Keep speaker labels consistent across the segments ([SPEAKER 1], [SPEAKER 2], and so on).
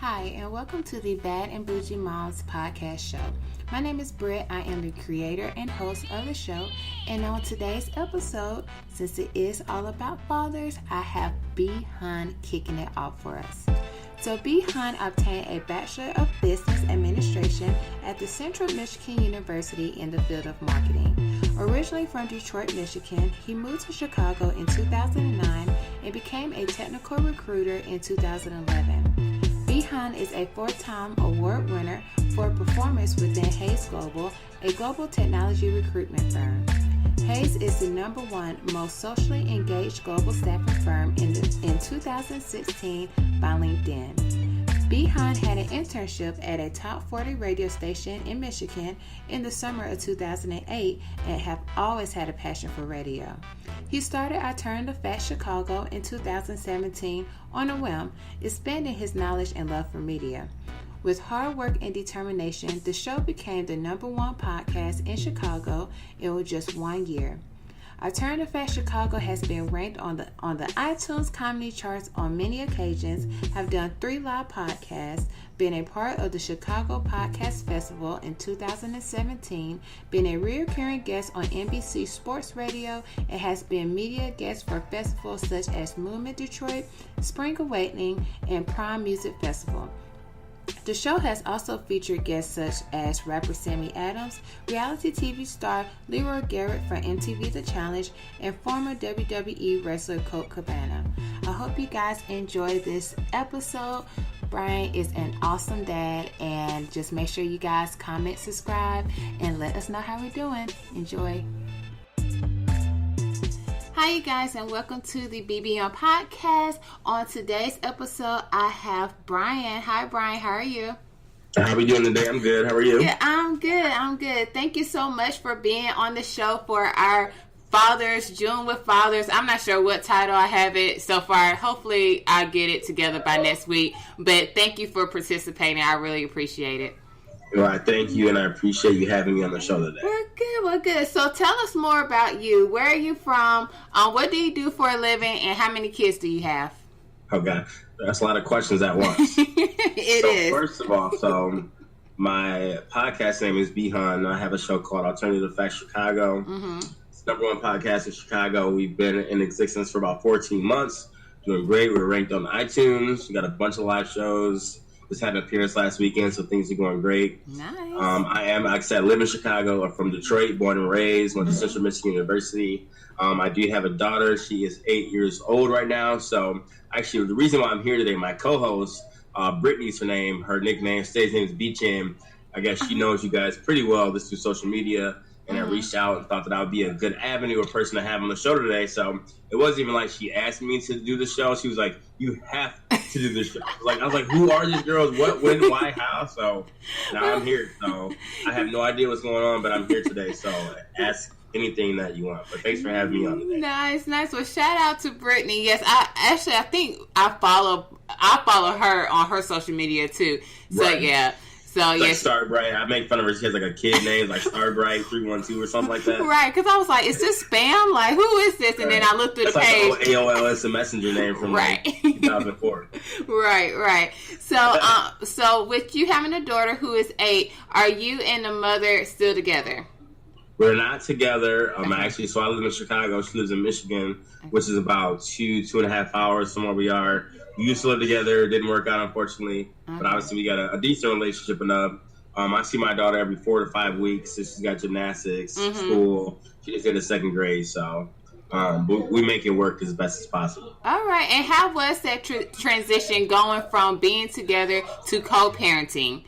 [SPEAKER 1] Hi, and welcome to the Bad and Bougie Moms podcast show. My name is Britt. I am the creator and host of the show. And on today's episode, since it is all about fathers, I have B. Hun kicking it off for us. So B. Hun obtained a Bachelor of Business Administration at the Central Michigan University in the field of marketing. Originally from Detroit, Michigan, he moved to Chicago in 2009 and became a technical recruiter in 2011. B. Hun is a four-time award winner for performance within Hays Global, a global technology recruitment firm. Hays is the number one most socially engaged global staffing firm in 2016 by LinkedIn. B. Hun had an internship at a top 40 radio station in Michigan in the summer of 2008 and have always had a passion for radio. He started Alternative Facts Chicago in 2017 on a whim, expanding his knowledge and love for media. With hard work and determination, the show became the number one podcast in Chicago in just 1 year. Alternative Facts Chicago has been ranked on the iTunes comedy charts on many occasions, have done 3 live podcasts, been a part of the Chicago Podcast Festival in 2017, been a recurring guest on NBC Sports Radio, and has been media guest for festivals such as Movement Detroit, Spring Awakening, and Prime Music Festival. The show has also featured guests such as rapper Sammy Adams, reality TV star Leroy Garrett from MTV The Challenge, and former WWE wrestler Colt Cabana. I hope you guys enjoy this episode. Brian is an awesome dad, and just make sure you guys comment, subscribe, and let us know how we're doing. Enjoy. Hi, you guys, and welcome to the BBM podcast. On today's episode, I have Brian. Hi, Brian. How are you?
[SPEAKER 2] How are we doing today? I'm good. How are you?
[SPEAKER 1] Yeah, I'm good. Thank you so much for being on the show for our Fathers, June with Fathers. I'm not sure what title I have it so far. Hopefully, I'll get it together by next week. But thank you for participating. I really appreciate it.
[SPEAKER 2] Well, I thank you, and I appreciate you having me on the show today.
[SPEAKER 1] We're good. So tell us more about you. Where are you from? What do you do for a living? And how many kids do you have?
[SPEAKER 2] Okay. That's a lot of questions at once.
[SPEAKER 1] It is.
[SPEAKER 2] First of all, my podcast name is B. Hun. I have a show called Alternative Facts Chicago. Mm-hmm. It's the number one podcast in Chicago. We've been in existence for about 14 months. Doing great. We're ranked on iTunes. We got a bunch of live shows. Just had an appearance last weekend, so things are going great.
[SPEAKER 1] Nice.
[SPEAKER 2] I live in Chicago. I'm from Detroit, born and raised, went to Central Michigan University. I do have a daughter. She is 8 years old right now. So actually, the reason why I'm here today, my co-host, Brittany's her name. Her nickname, stage name is B-Chin. I guess she knows you guys pretty well, this through social media. And I reached out and thought that I would be a good avenue or person to have on the show today. So it wasn't even like she asked me to do the show. She was like, you have to do the show. I was like, who are these girls? What, when, why, how? So now I'm here. So I have no idea what's going on, but I'm here today. So ask anything that you want. But thanks for having me on today.
[SPEAKER 1] Nice. Well, shout out to Brittany. Yes, I think I follow her on her social media too. So right. Yeah. So yes,
[SPEAKER 2] Starbright. I make fun of her. She has like a kid name, like Starbright 312 or something like that.
[SPEAKER 1] Right, because I was like, "Is this spam? Like, who is this?" And then I looked through the page.
[SPEAKER 2] Like AOL is a messenger name from like 2004.
[SPEAKER 1] Right. So with you having a daughter who is 8, are you and the mother still together?
[SPEAKER 2] We're not together. Actually, so I live in Chicago. She lives in Michigan, which is about 2.5 hours from where we are. We used to live together. It didn't work out, unfortunately. But obviously, we got a decent relationship enough. I see my daughter every 4 to 5 weeks. So she's got gymnastics, school. She just in the 2nd grade. So we make it work as best as possible.
[SPEAKER 1] All right. And how was that transition going from being together to co-parenting?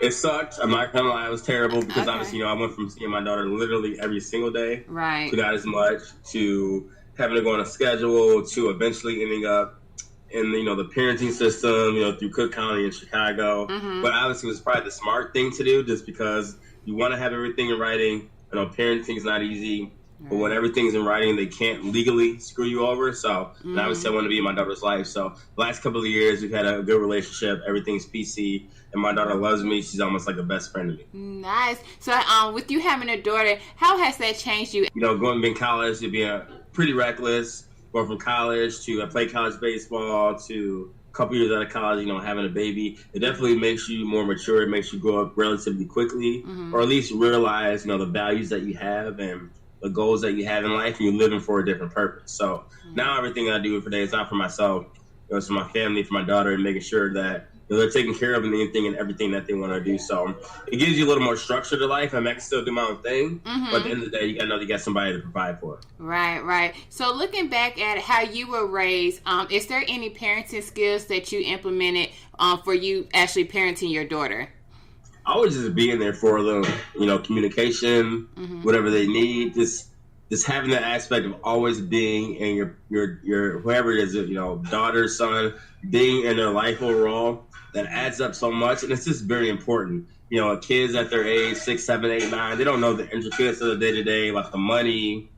[SPEAKER 2] It sucked. I'm not gonna lie, it was terrible because obviously, I went from seeing my daughter literally every single day,
[SPEAKER 1] right,
[SPEAKER 2] to not as much, to having to go on a schedule, to eventually ending up in the parenting system, through Cook County in Chicago. Mm-hmm. But obviously, it was probably the smart thing to do, just because you want to have everything in writing. Parenting's not easy. But when everything's in writing, they can't legally screw you over. So, and obviously, I want to be in my daughter's life. So, the last couple of years, we've had a good relationship. Everything's PC. And my daughter loves me. She's almost like a best friend to me.
[SPEAKER 1] Nice. So, with you having a daughter, how has that changed you?
[SPEAKER 2] Going to college, you'd be pretty reckless. Going from college to I played college baseball to couple years out of college, having a baby, it definitely makes you more mature. It makes you grow up relatively quickly, or at least realize, the values that you have and the goals that you have in life, and you're living for a different purpose. So now everything I do for today is not for myself. It's for my family, for my daughter, and making sure that they're taken care of in anything and everything that they want to do. So it gives you a little more structure to life. I can still do my own thing, but at the end of the day, you got to know you got somebody to provide for.
[SPEAKER 1] Right. So looking back at how you were raised, is there any parenting skills that you implemented for you actually parenting your daughter?
[SPEAKER 2] I was just being there for them, communication, whatever they need, just having that aspect of always being in your whoever it is, daughter, son, being in their life overall, that adds up so much. And it's just very important. Kids at their age, 6, 7, 8, 9, they don't know the intricacies of the day-to-day, like the money,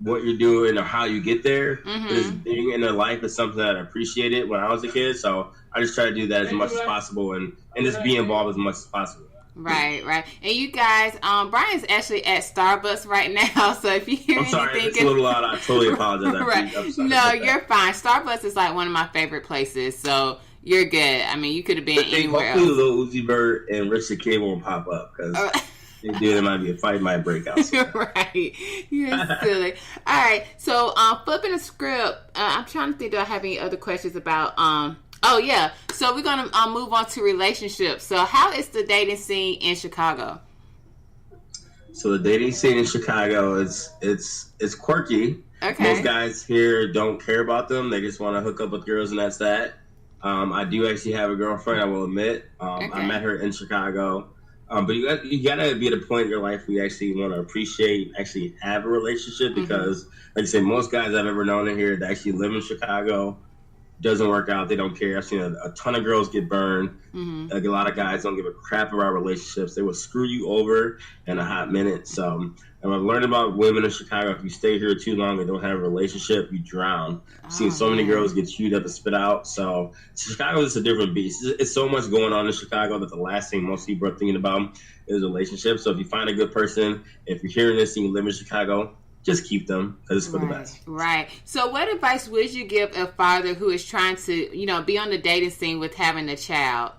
[SPEAKER 2] what you're doing or how you get there. But just being in their life is something that I appreciated when I was a kid. So I just try to do that as much as possible and just be involved as much as possible.
[SPEAKER 1] Right. And you guys, Brian's actually at Starbucks right now, so if you hear anything...
[SPEAKER 2] I'm sorry, it's a little loud. I totally apologize.
[SPEAKER 1] Right. No, you're fine. Starbucks is like one of my favorite places, so you're good. I mean, you could have been anywhere else.
[SPEAKER 2] Hopefully Lil Uzi Vert and Richard K won't pop up, because there might be a fight, might break out.
[SPEAKER 1] Right. You're silly. All right, so flipping the script, I'm trying to think, do I have any other questions about... Oh, yeah. So we're going to move on to relationships. So how is the dating scene in Chicago?
[SPEAKER 2] So the dating scene in Chicago it's quirky.
[SPEAKER 1] Okay.
[SPEAKER 2] Most guys here don't care about them. They just want to hook up with girls, and that's that. I do actually have a girlfriend, I will admit. I met her in Chicago. But you got to be at a point in your life where you actually want to appreciate, actually have a relationship, because, like I said, most guys I've ever known in here that actually live in Chicago, doesn't work out. They don't care. I've seen a ton of girls get burned. Like, a lot of guys don't give a crap about relationships. They will screw you over in a hot minute. So, and I've learned about women in Chicago. If you stay here too long and don't have a relationship, you drown. I've seen so many girls get chewed up and spit out. So Chicago is a different beast. It's so much going on in Chicago that the last thing most people are thinking about is relationships. So if you find a good person, if you're hearing this and you live in Chicago, just keep them, because it's for the best.
[SPEAKER 1] Right. So what advice would you give a father who is trying to, be on the dating scene with having a child?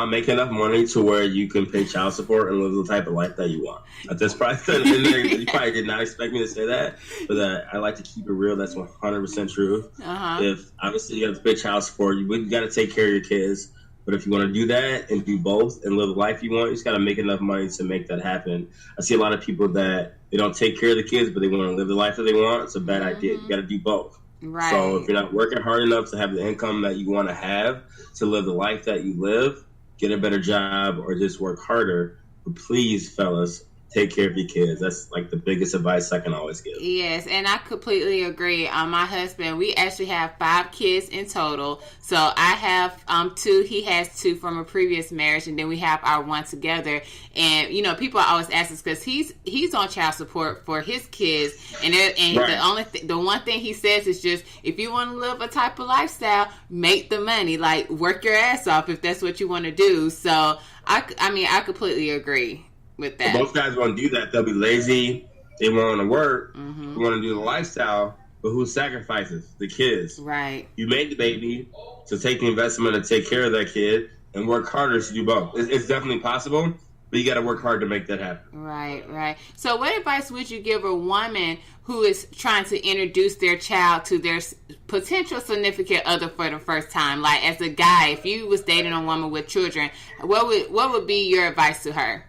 [SPEAKER 2] Make enough money to where you can pay child support and live the type of life that you want. That's probably, you probably did not expect me to say that, but I like to keep it real. That's 100% true. If obviously you have to pay child support, you got to take care of your kids. But if you want to do that and do both and live the life you want, you just got to make enough money to make that happen. I see a lot of people that they don't take care of the kids, but they want to live the life that they want. It's a bad idea. You got to do both.
[SPEAKER 1] Right.
[SPEAKER 2] So if you're not working hard enough to have the income that you want to have to live the life that you live, get a better job or just work harder. But please, fellas, take care of your kids. That's like the biggest advice I can always give.
[SPEAKER 1] Yes, and I completely agree. My husband, we actually have 5 kids in total. So I have 2. He has 2 from a previous marriage, and then we have our 1 together. And people are always asking us, because he's on child support for his kids, and right. The one thing he says is just, if you want to live a type of lifestyle, make the money, like work your ass off if that's what you want to do. So I completely agree with that.
[SPEAKER 2] Most guys won't do that. They'll be lazy. They want to work. They want to do the lifestyle. But who sacrifices? The kids.
[SPEAKER 1] Right.
[SPEAKER 2] You made the baby to take the investment and take care of that kid and work harder to do both. It's definitely possible, but you got to work hard to make that happen.
[SPEAKER 1] Right. So what advice would you give a woman who is trying to introduce their child to their potential significant other for the first time? Like, as a guy, if you was dating a woman with children, what would be your advice to her?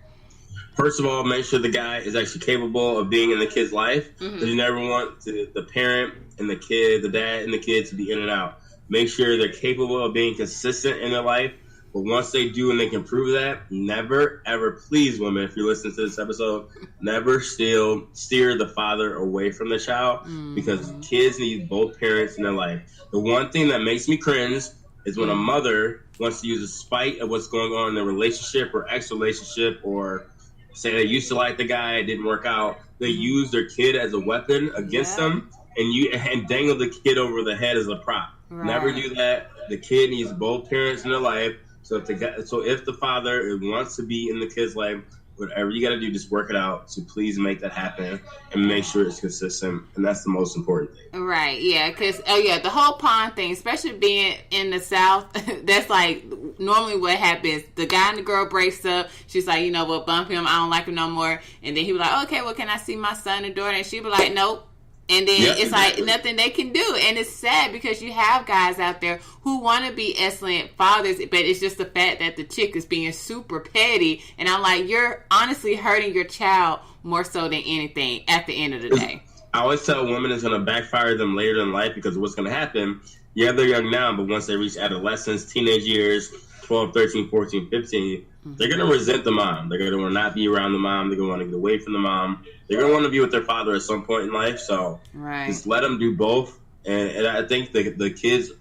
[SPEAKER 2] First of all, make sure the guy is actually capable of being in the kid's life. Because you never want the parent and the kid, the dad and the kid to be in and out. Make sure they're capable of being consistent in their life. But once they do and they can prove that, never, ever, please, women, if you're listening to this episode, never steer the father away from the child, because kids need both parents in their life. The one thing that makes me cringe is when a mother wants to use a spite of what's going on in their relationship or ex-relationship, or say they used to like the guy, it didn't work out. They use their kid as a weapon against them, and dangle the kid over the head as a prop. Right. Never do that. The kid needs both parents in their life. So if the father wants to be in the kid's life, whatever you got to do, just work it out. So please make that happen and make sure it's consistent. And that's the most important thing.
[SPEAKER 1] Right, yeah, because, the whole pond thing, especially being in the South, that's like normally what happens. The guy and the girl breaks up. She's like, you know what, bump him. I don't like him no more. And then he be like, okay, well, can I see my son and daughter? And she be like, nope. And then it's exactly. Like nothing they can do. And it's sad because you have guys out there who want to be excellent fathers, but it's just the fact that the chick is being super petty. And I'm like, you're honestly hurting your child more so than anything at the end of the day.
[SPEAKER 2] I always tell women it's going to backfire them later in life because what's going to happen, yeah, they're young now, but once they reach adolescence, teenage years, 12, 13, 14, 15, they're going to resent the mom. They're going to want to not be around the mom. They're going to want to get away from the mom. They're going to want to be with their father at some point in life. So just let them do both. And I think the kids,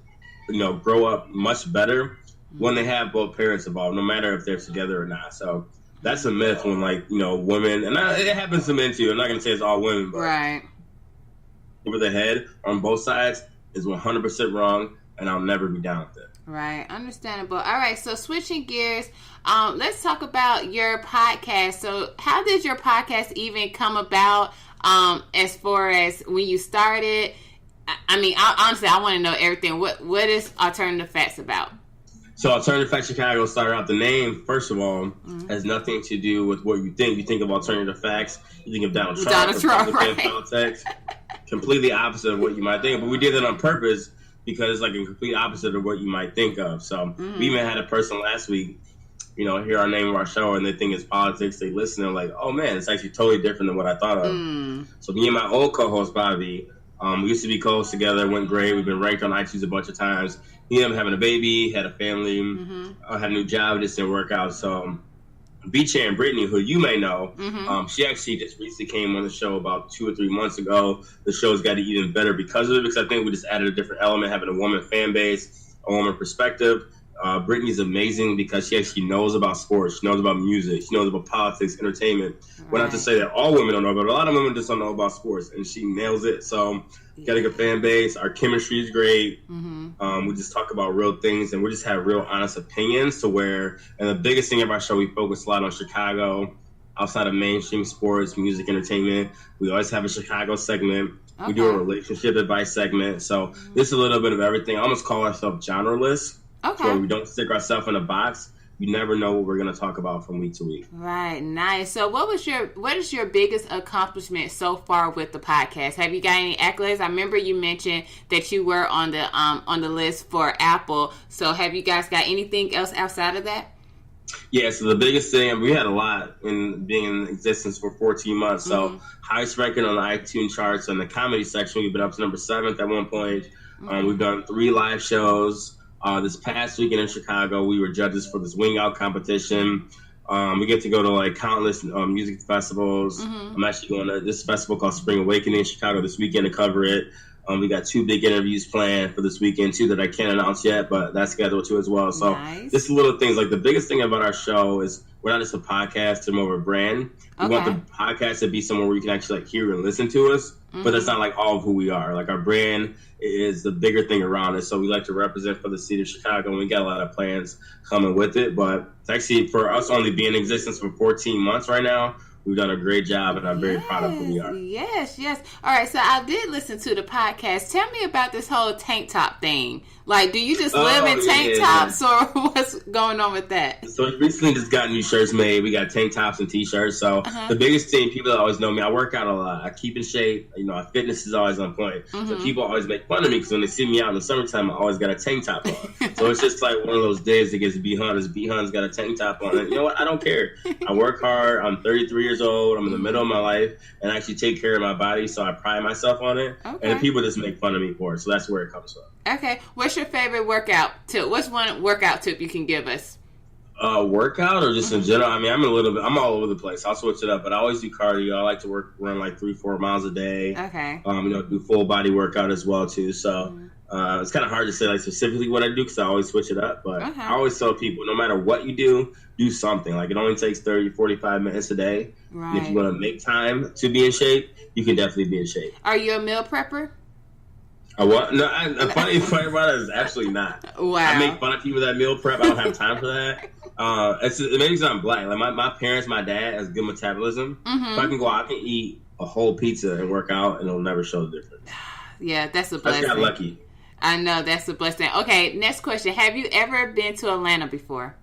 [SPEAKER 2] grow up much better when they have both parents involved, no matter if they're together or not. So that's a myth when, women, and it happens to men too. I'm not going to say it's all women, but over the head on both sides is 100% wrong, and I'll never be down with it.
[SPEAKER 1] Right, understandable. All right, so switching gears, let's talk about your podcast. So how did your podcast even come about as far as when you started? I mean, honestly, I want to know everything. What is Alternative Facts about?
[SPEAKER 2] So Alternative Facts Chicago started out, the name, first of all, has nothing to do with what you think. You think of Alternative Facts, you think of Donald Trump, right? Politics. Completely opposite of what you might think. But we did it on purpose because it's like a complete opposite of what you might think of. So we even had a person last week, hear our name of our show and they think it's politics. They listen and like, oh man, it's actually totally different than what I thought of. So me and my old co-host, Bobby, we used to be co-hosts together, went great. We've been ranked on iTunes a bunch of times. He ended up having a baby, had a family, had a new job, just didn't work out. So B-Chan and Brittany, who you may know, she actually just recently came on the show about 2 or 3 months ago. The show's got even better because of it, because I think we just added a different element, having a woman fan base, a woman perspective. Brittany's amazing because she actually knows about sports, she knows about music, she knows about politics, entertainment. Well, not to say that all women don't know, but a lot of women just don't know about sports, and she nails it. So got a good fan base. Our chemistry is great. We just talk about real things, and we just have real honest opinions to where, and the biggest thing of our show, we focus a lot on Chicago, outside of mainstream sports, music, entertainment. We always have a Chicago segment. We do a relationship advice segment. So this is a little bit of everything. I almost call ourselves genreless. So we don't stick ourselves in a box. You never know what we're going to talk about from week to week.
[SPEAKER 1] Right, nice. So what is your biggest accomplishment so far with the podcast? Have you got any accolades? I remember you mentioned that you were on the list for Apple. So have you guys got anything else outside of that?
[SPEAKER 2] Yeah, so the biggest thing, we had a lot in being in existence for 14 months. So highest ranking on the iTunes charts in the comedy section. We've been up to number 7th at one point. We've done 3 live shows. This past weekend in Chicago, we were judges for this Wing Out competition. We get to go to countless music festivals. I'm actually going to this festival called Spring Awakening in Chicago this weekend to cover it. We got 2 big interviews planned for this weekend too that I can't announce yet, but that's scheduled too as well. So just little things. Like the biggest thing about our show is we're not just a podcast, we're more of a brand. We want the podcast to be somewhere where you can actually hear and listen to us, but that's not all of who we are. Our brand is the bigger thing around us. So we like to represent for the city of Chicago, and we got a lot of plans coming with it. But it's actually, for us only being in existence for 14 months right now, we've done a great job, and I'm very proud of who we are.
[SPEAKER 1] Yes. All right, so I did listen to the podcast. Tell me about this whole tank top thing. Do you just live in tank tops, or what's going on with that? So
[SPEAKER 2] we recently just got new shirts made. We got tank tops and T-shirts. So the biggest thing, people that always know me, I work out a lot. I keep in shape. My fitness is always on point. So people always make fun of me because when they see me out in the summertime, I always got a tank top on. So it's just one of those days that gets B-Hunters. B-Hunt's got a tank top on. And you know what? I don't care. I work hard. I'm 33 years old. I'm in the middle of my life, and I actually take care of my body, so I pride myself on it. And people just make fun of me for it. So that's where it comes from.
[SPEAKER 1] Okay. What's your favorite workout tip? What's one workout tip you can give us?
[SPEAKER 2] Workout or just in general? I mean, I'm all over the place. I'll switch it up, but I always do cardio. I like to run 3-4 miles a day.
[SPEAKER 1] Okay.
[SPEAKER 2] Do full body workout as well too. So it's kind of hard to say specifically what I do because I always switch it up. But I always tell people, no matter what you do something. It only takes 30, 45 minutes a day. Right. And if you want to make time to be in shape, you can definitely be in shape.
[SPEAKER 1] Are you a meal prepper?
[SPEAKER 2] What? No, funny about it is absolutely not.
[SPEAKER 1] Wow.
[SPEAKER 2] I make fun of people that meal prep. I don't have time for that. It makes I'm black. Like my parents, my dad has good metabolism.
[SPEAKER 1] Mm-hmm.
[SPEAKER 2] So I can go out, I can eat a whole pizza and work out, and it'll never show the difference.
[SPEAKER 1] Yeah, that's a blessing.
[SPEAKER 2] I got lucky.
[SPEAKER 1] I know, that's a blessing. Okay, next question. Have you ever been to Atlanta before?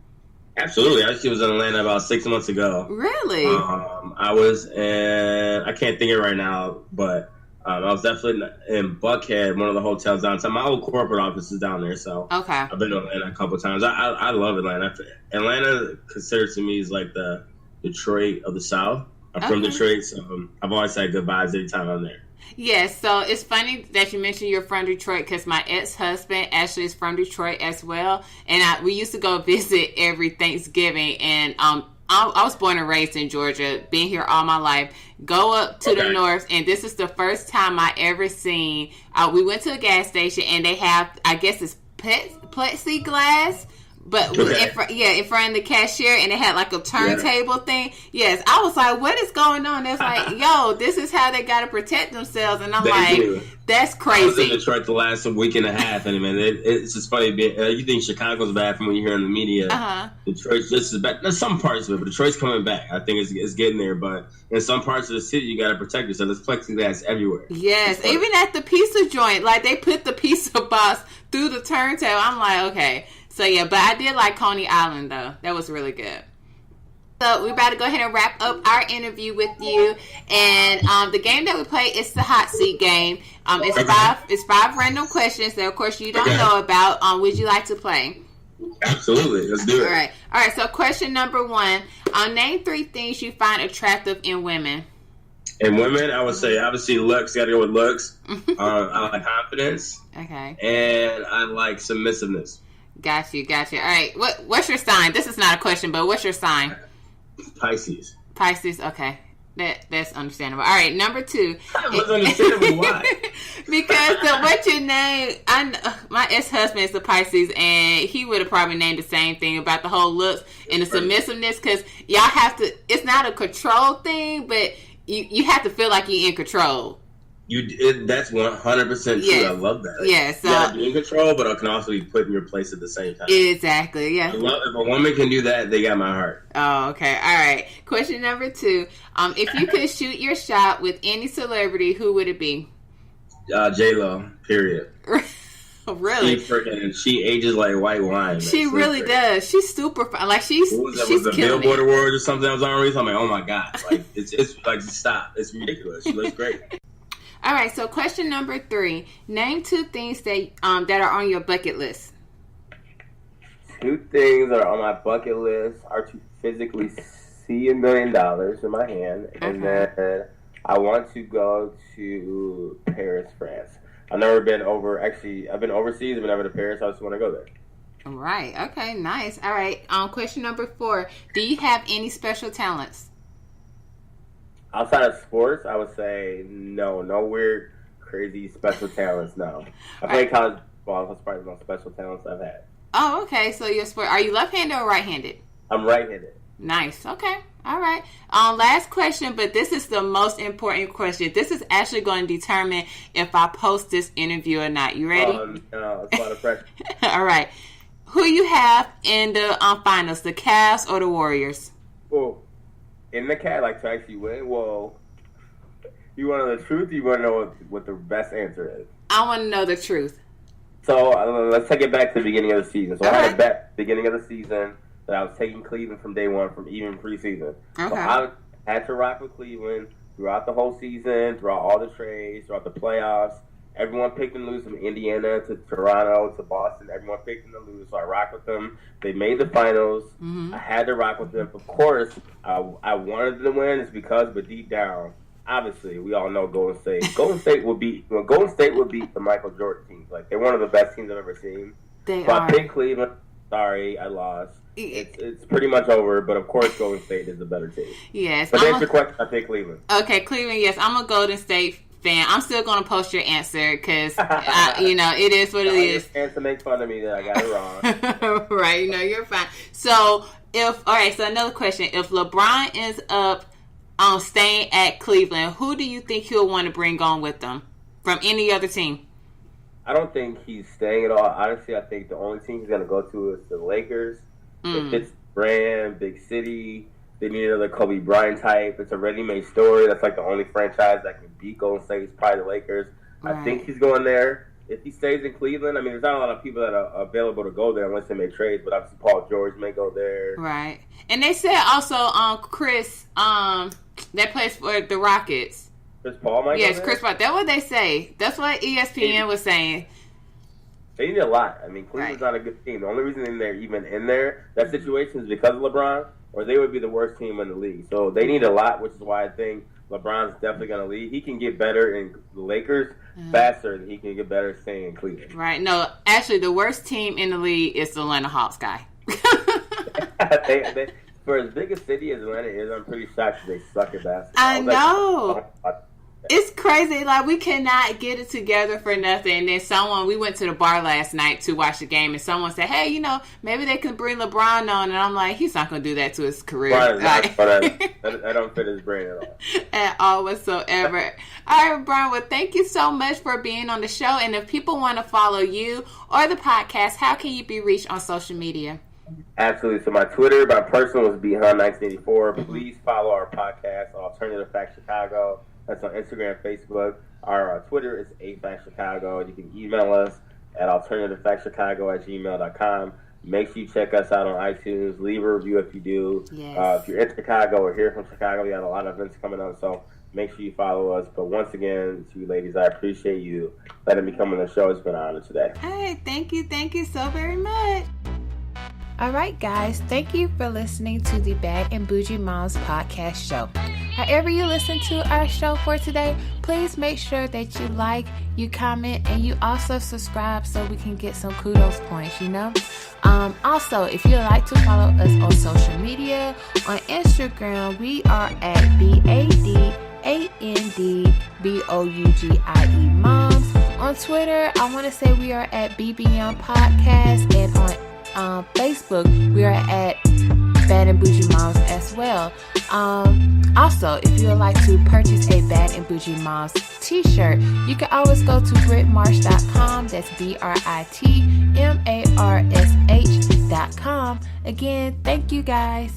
[SPEAKER 2] Absolutely. I actually was in Atlanta about 6 months ago.
[SPEAKER 1] Really?
[SPEAKER 2] I was in, I can't think of it right now, but I was definitely in Buckhead, one of the hotels downtown. My old corporate office is down there, so
[SPEAKER 1] okay.
[SPEAKER 2] I've been to Atlanta a couple of times. I love Atlanta. Atlanta considered to me is like the Detroit of the South. I'm from Detroit, so I've always had good vibes every time I'm there.
[SPEAKER 1] Yes, so it's funny that you mentioned you're from Detroit because my ex-husband actually is from Detroit as well, and we used to go visit every Thanksgiving. And I was born and raised in Georgia, been here all my life. Go up to the north, and this is the first time I ever seen. We went to a gas station, and they have, I guess it's plexiglass. But in front of the cashier, and it had like a turntable thing. Yes, I was like, what is going on? It's like, yo, this is how they got to protect themselves. And I'm that's crazy.
[SPEAKER 2] I was in Detroit the last week and a half, and man, it's just funny. You think Chicago's bad from when you hear in the media. Detroit's just as bad. There's some parts of it, but Detroit's coming back. I think it's getting there. But in some parts of the city, you got to protect yourself. There's plexiglass everywhere.
[SPEAKER 1] Yes, even at the pizza joint, like they put the pizza box through the turntable. I'm like, okay. So, yeah, but I did like Coney Island, though. That was really good. So, we're about to go ahead and wrap up our interview with you. And the game that we play is the hot seat game. It's five random questions that, of course, you don't know about. Would you like to play?
[SPEAKER 2] Absolutely. Let's do it.
[SPEAKER 1] All right. So, question number 1. Name 3 things you find attractive in women.
[SPEAKER 2] In women, I would say, obviously, looks. Got to go with looks. I like confidence. Okay. And I like submissiveness.
[SPEAKER 1] Got you. All right. What's your sign? This is not a question, but what's your sign?
[SPEAKER 2] Pisces.
[SPEAKER 1] Okay. That's understandable. All right. Number 2.
[SPEAKER 2] What's understandable? Why?
[SPEAKER 1] Because what you name, my ex-husband is a Pisces, and he would have probably named the same thing about the whole looks and the submissiveness. Because y'all have to. It's not a control thing, but you have to feel like you're in control.
[SPEAKER 2] That's 100% true. Yes. I love that.
[SPEAKER 1] Yes.
[SPEAKER 2] You gotta be in control, but I can also be put in your place at the same time.
[SPEAKER 1] Exactly. Yeah.
[SPEAKER 2] If a woman can do that, they got my heart.
[SPEAKER 1] Oh, okay. All right. Question number 2. If you could shoot your shot with any celebrity, who would it be?
[SPEAKER 2] J-Lo. Period.
[SPEAKER 1] Really?
[SPEAKER 2] She ages like white wine.
[SPEAKER 1] She really does. She's super fun. Like she's
[SPEAKER 2] was a Billboard Award or something that was on recently? I'm like, oh my god! Like it's like stop. It's ridiculous. She looks great.
[SPEAKER 1] All right, so question number 3. Name 2 things that are on your bucket list.
[SPEAKER 2] 2 things that are on my bucket list are to physically see $1 million in my hand, and then I want to go to Paris, France. I've never been I've been overseas, but never to Paris. I just want to go there.
[SPEAKER 1] All right. Okay, nice. All right. Question number 4. Do you have any special talents?
[SPEAKER 2] Outside of sports, I would say no weird, crazy special talents. No, I played college ball. That's probably the most special talents I've had.
[SPEAKER 1] Oh, okay. So you're are you left-handed or right-handed?
[SPEAKER 2] I'm right-handed.
[SPEAKER 1] Nice. Okay. All right. Last question, but this is the most important question. This is actually going to determine if I post this interview or not. You ready?
[SPEAKER 2] No, it's a lot of pressure.
[SPEAKER 1] All right. Who you have in the finals, the Cavs or the Warriors?
[SPEAKER 2] Well, in the Cavs, like to actually win? Well, you want to know the truth or you want to know what the best answer is?
[SPEAKER 1] I want to know the truth.
[SPEAKER 2] So let's take it back to the beginning of the season. So I had a bet at the beginning of the season that I was taking Cleveland from day one, from even preseason. Okay. So I had to rock with Cleveland throughout the whole season, throughout all the trades, throughout the playoffs. Everyone picked them to lose from Indiana to Toronto to Boston. Everyone picked them to lose, so I rocked with them. They made the finals. Mm-hmm. I had to rock with them. Of course, I wanted them to win. It's because, but deep down, obviously, we all know Golden State. Golden State would beat the Michael Jordan teams. Like, they're one of the best teams I've ever seen.
[SPEAKER 1] They are.
[SPEAKER 2] I picked Cleveland. Sorry, I lost. It's pretty much over, but of course Golden State is the better team.
[SPEAKER 1] Yes.
[SPEAKER 2] But that's your question. I picked Cleveland.
[SPEAKER 1] Okay, Cleveland, yes. I'm a Golden State fan. I'm still going to post your answer because, it is what it is.
[SPEAKER 2] And to make fun of me that I got it wrong.
[SPEAKER 1] Right, you're fine. So, so another question. If LeBron ends up staying at Cleveland, who do you think he'll want to bring on with them from any other team?
[SPEAKER 2] I don't think he's staying at all. Honestly, I think the only team he's going to go to is the Lakers. It fits the brand, big city. They need another Kobe Bryant type. It's a ready-made story. That's like the only franchise that can beat Golden State is probably the Lakers. Right. I think he's going there. If he stays in Cleveland, I mean, there's not a lot of people that are available to go there unless they make trades, but obviously Paul George may go there.
[SPEAKER 1] Right. And they said also Chris, that plays for the Rockets.
[SPEAKER 2] Chris Paul might go there? Yes,
[SPEAKER 1] Chris Paul. That's what they say. That's what ESPN was saying.
[SPEAKER 2] They need a lot. I mean, Cleveland's not a good team. The only reason they're even in there, that situation is because of LeBron, or they would be the worst team in the league. So they need a lot, which is why I think LeBron's definitely going to leave. He can get better in the Lakers faster than he can get better staying in Cleveland.
[SPEAKER 1] Right. No, actually, the worst team in the league is the Atlanta Hawks guy.
[SPEAKER 2] For as big a city as Atlanta is, I'm pretty shocked they suck at basketball.
[SPEAKER 1] I know. It's crazy. Like, we cannot get it together for nothing. And then we went to the bar last night to watch the game, and someone said, hey, maybe they can bring LeBron on. And I'm like, he's not going to do that to his career.
[SPEAKER 2] I don't fit his brain at all.
[SPEAKER 1] At all whatsoever. All right, Brian, well, thank you so much for being on the show. And if people want to follow you or the podcast, how can you be reached on social media?
[SPEAKER 2] Absolutely. So my personal is Beyond1984. Please follow our podcast, Alternative Fact Chicago. That's on Instagram, Facebook. Our Twitter is 8FactChicago. You can email us at alternativefactchicago@gmail.com. Make sure you check us out on iTunes. Leave a review if you do.
[SPEAKER 1] Yes.
[SPEAKER 2] If you're in Chicago or here from Chicago, we have a lot of events coming up, so make sure you follow us. But once again, to you ladies, I appreciate you letting me come on the show. It's been an honor today.
[SPEAKER 1] Hey, thank you. Thank you so very much. All right, guys. Thank you for listening to the Bad and Bougie Moms podcast show. However you listen to our show for today, please make sure that you like, you comment, and you also subscribe so we can get some kudos points, Also, if you'd like to follow us on social media, on Instagram, we are at BADANDBOUGIE Moms. On Twitter, I want to say we are at BBM Podcast, and on Facebook, we are at Bad and Bougie Moms as well. Also, if you would like to purchase a Bad and Bougie Moms t-shirt, you can always go to BritMarsh.com. That's BritMarsh.com. Again, thank you guys.